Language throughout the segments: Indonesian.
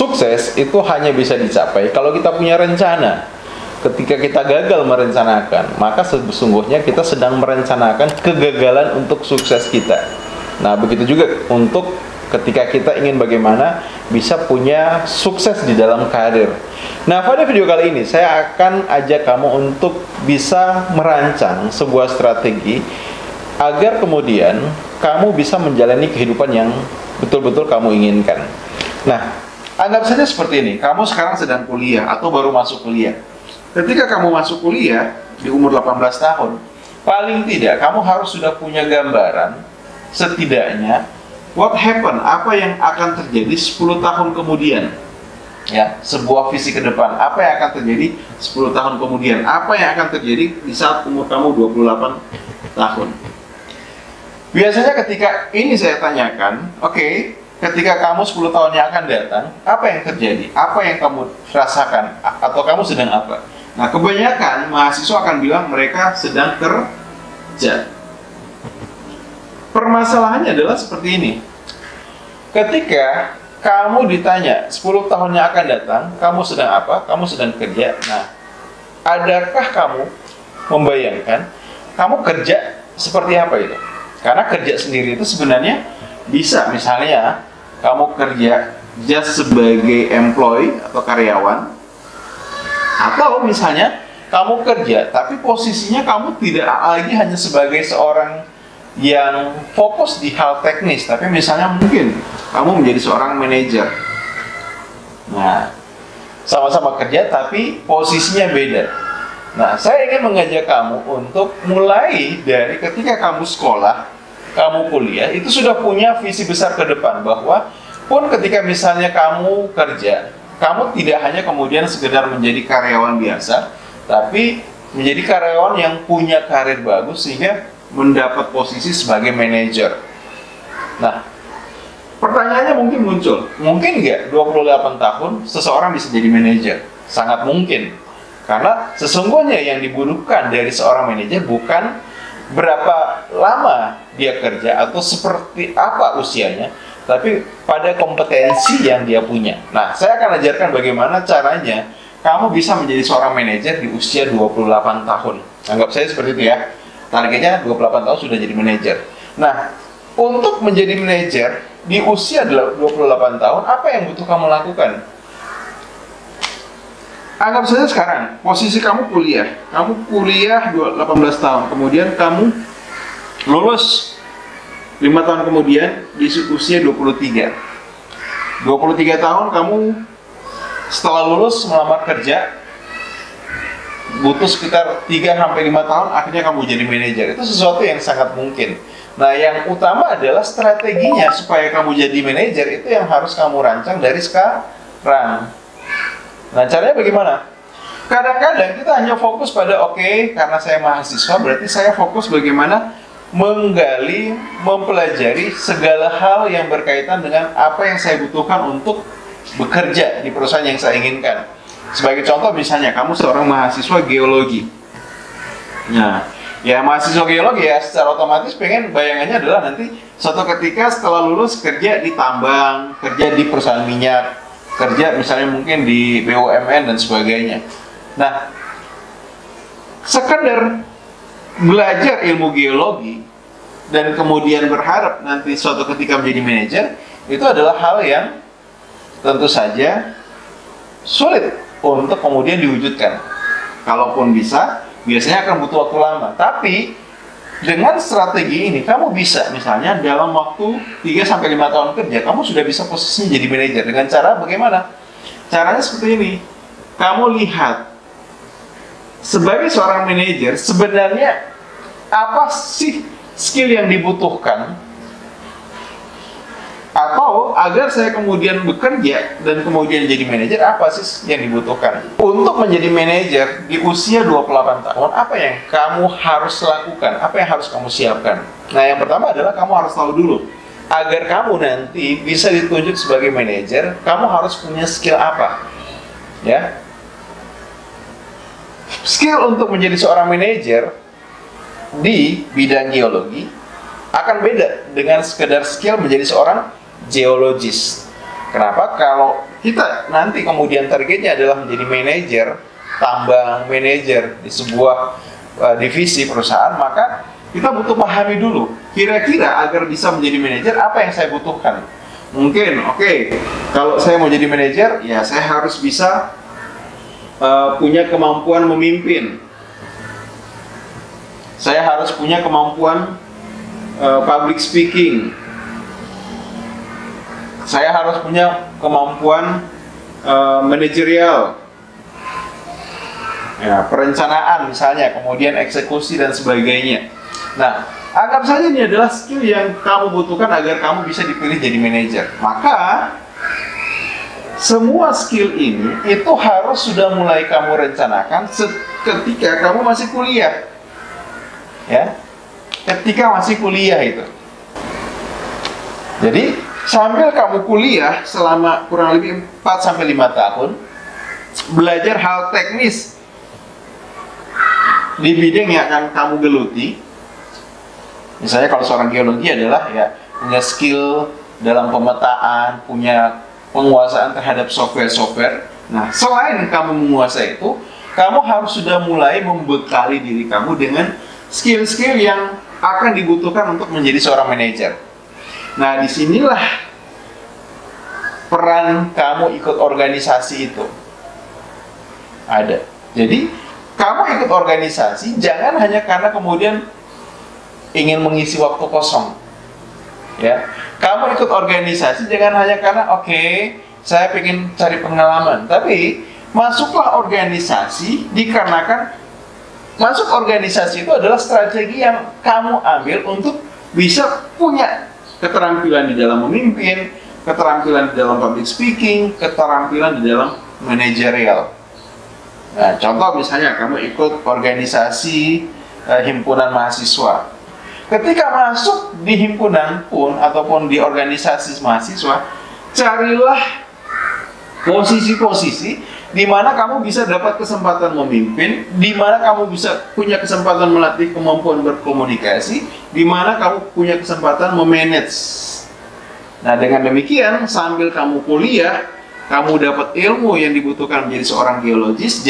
sukses itu hanya bisa dicapai kalau kita punya rencana. Ketika kita gagal merencanakan, maka sesungguhnya kita sedang merencanakan kegagalan untuk sukses kita. Nah, begitu juga untuk ketika kita ingin bagaimana bisa punya sukses di dalam karir. Nah, pada video kali ini saya akan ajak kamu untuk bisa merancang sebuah strategi agar kemudian kamu bisa menjalani kehidupan yang betul-betul kamu inginkan. Nah, anggap saja seperti ini, kamu sekarang sedang kuliah atau baru masuk kuliah. Ketika kamu masuk kuliah di umur 18 tahun, paling tidak kamu harus sudah punya gambaran setidaknya what happen, apa yang akan terjadi 10 tahun kemudian. Ya, sebuah visi ke depan, apa yang akan terjadi 10 tahun kemudian, apa yang akan terjadi di saat umur kamu 28 tahun. Biasanya ketika ini saya tanyakan, oke, ketika kamu 10 tahun yang akan datang, apa yang terjadi? Apa yang kamu rasakan? Atau kamu sedang apa? Nah, kebanyakan mahasiswa akan bilang mereka sedang kerja. Permasalahannya adalah seperti ini. Ketika kamu ditanya 10 tahun yang akan datang, kamu sedang apa? Kamu sedang kerja. Nah, adakah kamu membayangkan kamu kerja seperti apa itu? Karena kerja sendiri itu sebenarnya bisa, misalnya kamu kerja just sebagai employee atau karyawan, atau misalnya kamu kerja tapi posisinya kamu tidak lagi hanya sebagai seorang yang fokus di hal teknis, tapi misalnya mungkin kamu menjadi seorang manajer. Nah, sama-sama kerja tapi posisinya beda. Nah, saya ingin mengajak kamu untuk mulai dari ketika kamu sekolah, kamu kuliah, itu sudah punya visi besar ke depan, bahwa pun ketika misalnya kamu kerja, kamu tidak hanya kemudian sekedar menjadi karyawan biasa, tapi menjadi karyawan yang punya karir bagus sehingga mendapat posisi sebagai manajer. Nah, pertanyaannya mungkin muncul, mungkin nggak 28 tahun seseorang bisa jadi manajer? Sangat mungkin. Karena sesungguhnya yang dibutuhkan dari seorang manajer bukan berapa lama dia kerja atau seperti apa usianya, tapi pada kompetensi yang dia punya. Nah, saya akan ajarkan bagaimana caranya kamu bisa menjadi seorang manajer di usia 28 tahun. Anggap saya seperti itu ya. Targetnya 28 tahun sudah jadi manajer. Nah, untuk menjadi manajer di usia 28 tahun, apa yang butuh kamu lakukan? Anggap saja sekarang, posisi kamu kuliah. Kamu kuliah 18 tahun, kemudian kamu lulus 5 tahun kemudian di usia 23. 23 tahun kamu setelah lulus melamar kerja, butuh sekitar 3-5 tahun, akhirnya kamu jadi manajer. Itu sesuatu yang sangat mungkin. Nah, yang utama adalah strateginya supaya kamu jadi manajer, itu yang harus kamu rancang dari sekarang. Nah, caranya bagaimana? Kadang-kadang kita hanya fokus pada, oke, karena saya mahasiswa, berarti saya fokus bagaimana menggali, mempelajari segala hal yang berkaitan dengan apa yang saya butuhkan untuk bekerja di perusahaan yang saya inginkan. Sebagai contoh, misalnya kamu seorang mahasiswa geologi. Nah, ya mahasiswa geologi ya secara otomatis pengen bayangannya adalah nanti suatu ketika setelah lulus kerja di tambang, kerja di perusahaan minyak, kerja misalnya mungkin di BUMN dan sebagainya. Nah, sekedar belajar ilmu geologi dan kemudian berharap nanti suatu ketika menjadi manajer, itu adalah hal yang tentu saja sulit untuk kemudian diwujudkan. Kalaupun bisa, biasanya akan butuh waktu lama. Tapi dengan strategi ini kamu bisa, misalnya dalam waktu 3-5 tahun kerja, kamu sudah bisa posisinya jadi manajer. Dengan cara bagaimana? Caranya seperti ini. Kamu lihat, sebagai seorang manajer, sebenarnya apa sih skill yang dibutuhkan? Atau agar saya kemudian bekerja dan kemudian jadi manajer, apa sih yang dibutuhkan? Untuk menjadi manajer di usia 28 tahun, apa yang kamu harus lakukan? Apa yang harus kamu siapkan? Nah, yang pertama adalah kamu harus tahu dulu, agar kamu nanti bisa ditunjuk sebagai manajer, kamu harus punya skill apa? Ya, skill untuk menjadi seorang manajer di bidang geologi akan beda dengan sekedar skill menjadi seorang geologis. Kenapa? Kalau kita nanti kemudian targetnya adalah menjadi manajer tambang, manajer di sebuah divisi perusahaan, maka kita butuh pahami dulu kira-kira agar bisa menjadi manajer apa yang saya butuhkan. Mungkin kalau saya mau jadi manajer, ya saya harus bisa punya kemampuan memimpin, saya harus punya kemampuan public speaking, saya harus punya kemampuan manajerial, ya, perencanaan misalnya, kemudian eksekusi dan sebagainya. Nah, anggap saja ini adalah skill yang kamu butuhkan agar kamu bisa dipilih jadi manajer. Maka semua skill ini itu harus sudah mulai kamu rencanakan ketika kamu masih kuliah, ya, ketika masih kuliah itu. Jadi sambil kamu kuliah selama kurang lebih 4-5 tahun, belajar hal teknis di bidang yang akan kamu geluti. Misalnya kalau seorang geologi adalah ya punya skill dalam pemetaan, punya penguasaan terhadap software-software. Nah, selain kamu menguasai itu, kamu harus sudah mulai membekali diri kamu dengan skill-skill yang akan dibutuhkan untuk menjadi seorang manajer. Nah, disinilah peran kamu ikut organisasi itu ada. Jadi, kamu ikut organisasi jangan hanya karena kemudian ingin mengisi waktu kosong, ya. Kamu ikut organisasi jangan hanya karena saya ingin cari pengalaman, tapi masuklah organisasi dikarenakan masuk organisasi itu adalah strategi yang kamu ambil untuk bisa punya keterampilan di dalam memimpin, keterampilan di dalam public speaking, keterampilan di dalam manajerial. Nah, contoh misalnya kamu ikut organisasi himpunan mahasiswa. Ketika masuk di himpunan pun ataupun di organisasi mahasiswa, carilah posisi-posisi di mana kamu bisa dapat kesempatan memimpin, di mana kamu bisa punya kesempatan melatih kemampuan berkomunikasi, di mana kamu punya kesempatan memanage. Nah, dengan demikian sambil kamu kuliah, kamu dapat ilmu yang dibutuhkan menjadi seorang geologis,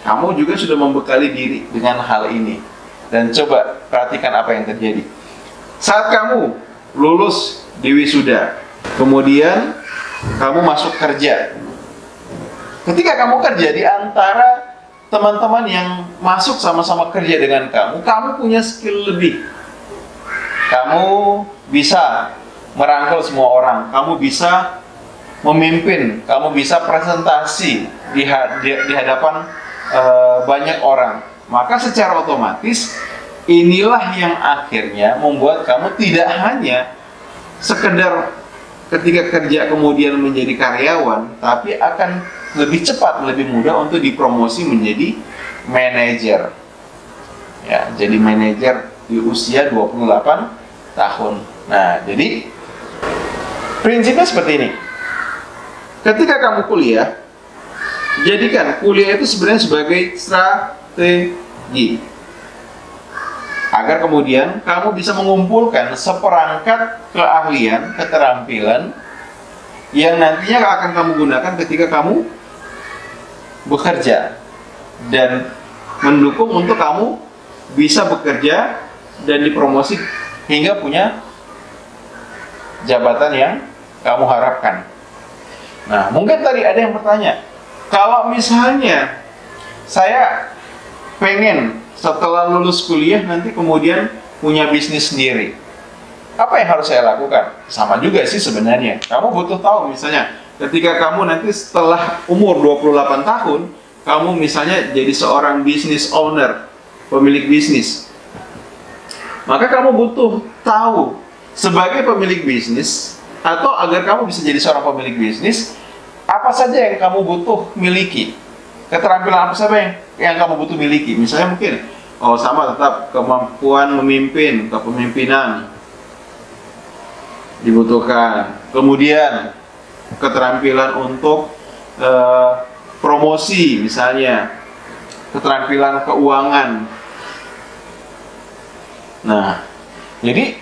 kamu juga sudah membekali diri dengan hal ini. Dan coba perhatikan apa yang terjadi. Saat kamu lulus di wisuda, kemudian kamu masuk kerja. Ketika kamu kerja di antara teman-teman yang masuk sama-sama kerja dengan kamu punya skill lebih. Kamu bisa merangkul semua orang, kamu bisa memimpin, kamu bisa presentasi di hadapan banyak orang. Maka secara otomatis inilah yang akhirnya membuat kamu tidak hanya sekedar ketika kerja kemudian menjadi karyawan, tapi akan lebih cepat, lebih mudah untuk dipromosi menjadi manajer. Ya, jadi manajer di usia 28 tahun. Nah, jadi prinsipnya seperti ini. Ketika kamu kuliah, jadikan kuliah itu sebenarnya sebagai strategi agar kemudian kamu bisa mengumpulkan seperangkat keahlian, keterampilan yang nantinya akan kamu gunakan ketika kamu bekerja dan mendukung untuk kamu bisa bekerja dan dipromosi hingga punya jabatan yang kamu harapkan. Nah, mungkin tadi ada yang bertanya, kalau misalnya saya pengen setelah lulus kuliah nanti kemudian punya bisnis sendiri, apa yang harus saya lakukan? Sama juga sih sebenarnya. Kamu butuh tahu misalnya ketika kamu nanti setelah umur 28 tahun, kamu misalnya jadi seorang business owner, pemilik bisnis. Maka kamu butuh tahu sebagai pemilik bisnis atau agar kamu bisa jadi seorang pemilik bisnis, apa saja yang kamu butuh miliki? Keterampilan apa saja yang kamu butuh miliki? Misalnya mungkin, sama tetap kemampuan memimpin, kepemimpinan dibutuhkan. Kemudian keterampilan untuk promosi, misalnya keterampilan keuangan. Nah, jadi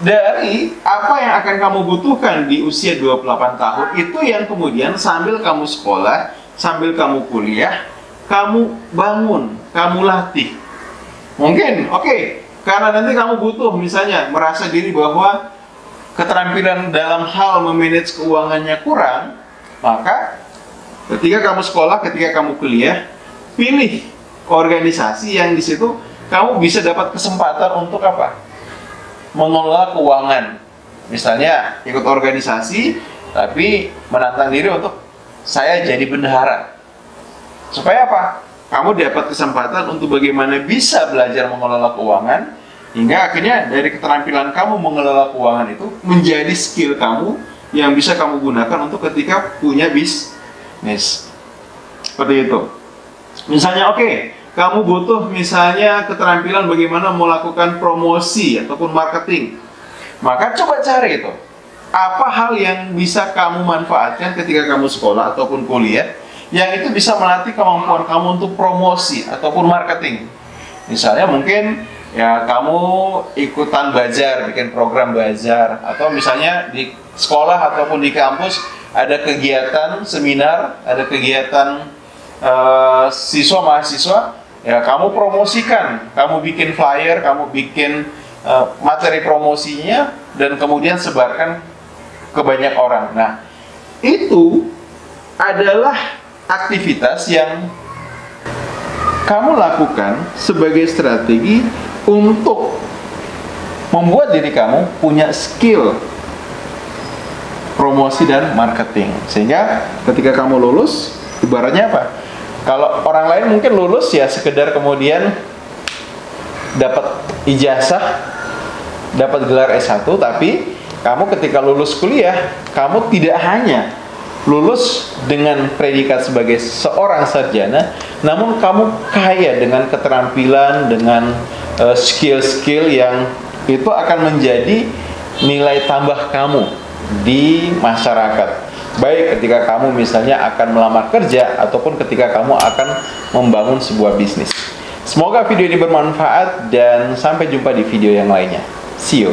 dari apa yang akan kamu butuhkan di usia 28 tahun, itu yang kemudian sambil kamu sekolah, sambil kamu kuliah, kamu bangun, kamu latih. Mungkin, oke, karena nanti kamu butuh misalnya merasa diri bahwa keterampilan dalam hal memanage keuangannya kurang, maka ketika kamu sekolah, ketika kamu kuliah, pilih organisasi yang di situ kamu bisa dapat kesempatan untuk apa? Mengelola keuangan. Misalnya ikut organisasi, tapi menantang diri untuk saya jadi bendahara. Supaya apa? Kamu dapat kesempatan untuk bagaimana bisa belajar mengelola keuangan, hingga akhirnya dari keterampilan kamu mengelola keuangan itu menjadi skill kamu yang bisa kamu gunakan untuk ketika punya bisnis. Seperti itu. Misalnya oke, kamu butuh misalnya keterampilan bagaimana melakukan promosi ataupun marketing. Maka coba cari itu. Apa hal yang bisa kamu manfaatkan ketika kamu sekolah ataupun kuliah, yang itu bisa melatih kemampuan kamu untuk promosi ataupun marketing. Misalnya mungkin ya kamu ikutan bazar, bikin program bazar, atau misalnya di sekolah ataupun di kampus ada kegiatan seminar, ada kegiatan siswa mahasiswa, ya kamu promosikan, kamu bikin flyer, kamu bikin materi promosinya, dan kemudian sebarkan ke banyak orang. Nah, itu adalah aktivitas yang kamu lakukan sebagai strategi untuk membuat diri kamu punya skill promosi dan marketing. Sehingga ketika kamu lulus, ibaratnya apa? Kalau orang lain mungkin lulus ya sekedar kemudian dapat ijazah, dapat gelar S1, tapi kamu ketika lulus kuliah, kamu tidak hanya lulus dengan predikat sebagai seorang sarjana, namun kamu kaya dengan keterampilan, dengan skill-skill yang itu akan menjadi nilai tambah kamu di masyarakat. Baik ketika kamu misalnya akan melamar kerja, ataupun ketika kamu akan membangun sebuah bisnis. Semoga video ini bermanfaat, dan sampai jumpa di video yang lainnya. See you.